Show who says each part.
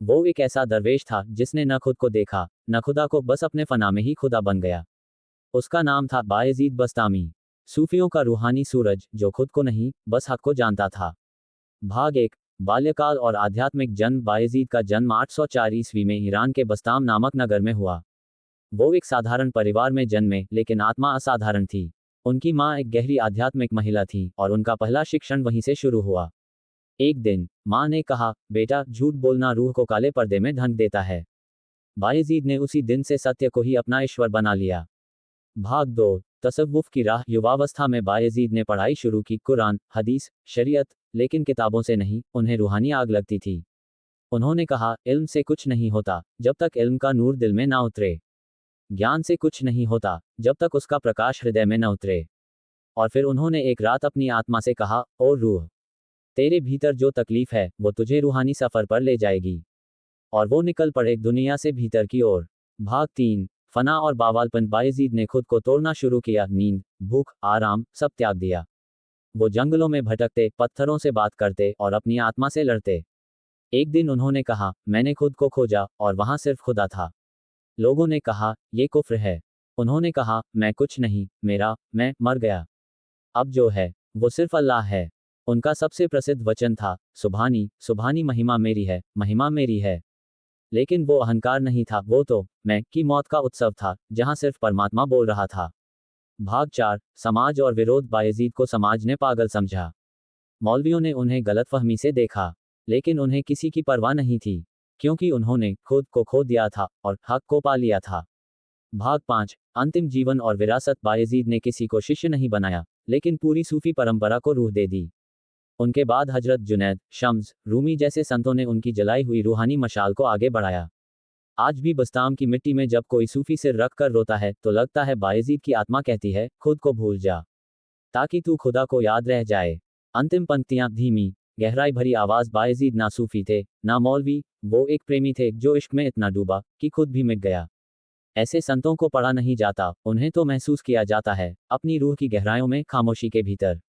Speaker 1: वो एक ऐसा दरवेश था जिसने न खुद को देखा न खुदा को, बस अपने फना में ही खुदा बन गया। उसका नाम था बायजीद बस्तामी, सूफियों का रूहानी सूरज जो खुद को नहीं बस हक को जानता था। भाग 1। बाल्यकाल और आध्यात्मिक जन्म। बायजीद का जन्म 804 ईस्वी में ईरान के बस्ताम नामक नगर में हुआ। वो एक साधारण परिवार में जन्मे, लेकिन आत्मा असाधारण थी। उनकी माँ एक गहरी आध्यात्मिक महिला थी और उनका पहला शिक्षण वहीं से शुरू हुआ। एक दिन माँ ने कहा, बेटा, झूठ बोलना रूह को काले पर्दे में ढंक देता है। बायजीद ने उसी दिन से सत्य को ही अपना ईश्वर बना लिया। भाग 2। तसव्वुफ की राह। युवावस्था में बायजीद ने पढ़ाई शुरू की, कुरान, हदीस, शरीयत, लेकिन किताबों से नहीं, उन्हें रूहानी आग लगती थी। उन्होंने कहा, इल्म से कुछ नहीं होता जब तक इल्म का नूर दिल में ना उतरे। ज्ञान से कुछ नहीं होता जब तक उसका प्रकाश हृदय में न उतरे। और फिर उन्होंने एक रात अपनी आत्मा से कहा, ओ रूह, तेरे भीतर जो तकलीफ है वो तुझे रूहानी सफर पर ले जाएगी। और वो निकल पड़े दुनिया से भीतर की ओर। भाग 3। फना और बावालपन। बायजीद ने खुद को तोड़ना शुरू किया। नींद, भूख, आराम सब त्याग दिया। वो जंगलों में भटकते, पत्थरों से बात करते और अपनी आत्मा से लड़ते। एक दिन उन्होंने कहा, मैंने खुद को खोजा और वहां सिर्फ खुदा था। लोगों ने कहा, ये कुफ्र है। उन्होंने कहा, मैं कुछ नहीं, मैं मर गया। अब जो है वो सिर्फ अल्लाह है। उनका सबसे प्रसिद्ध वचन था, सुभानी सुभानी, महिमा मेरी है, महिमा मेरी है। लेकिन वो अहंकार नहीं था, वो तो मैं की मौत का उत्सव था जहां सिर्फ परमात्मा बोल रहा था। भाग 4। समाज और विरोध। बायजीद को समाज ने पागल समझा। मौलवियों ने उन्हें गलतफहमी से देखा, लेकिन उन्हें किसी की परवाह नहीं थी, क्योंकि उन्होंने खुद को खो दिया था और हक को पा लिया था। भाग 5। अंतिम जीवन और विरासत। बायजीद ने किसी को शिष्य नहीं बनाया, लेकिन पूरी सूफी परंपरा को रूह दे दी। उनके बाद हजरत जुनैद, शम्स, रूमी जैसे संतों ने उनकी जलाई हुई रूहानी मशाल को आगे बढ़ाया। आज भी बस्ताम की मिट्टी में जब कोई सूफी सिर रख कर रोता है तो लगता है बायजीद की आत्मा कहती है, खुद को भूल जा ताकि तू खुदा को याद रह जाए। अंतिम पंक्तियां। धीमी गहराई भरी आवाज। बायजीद ना सूफी थे ना मौलवी, वो एक प्रेमी थे जो इश्क में इतना डूबा कि खुद भी मिट गया। ऐसे संतों को पढ़ा नहीं जाता, उन्हें तो महसूस किया जाता है, अपनी रूह की गहराइयों में, खामोशी के भीतर।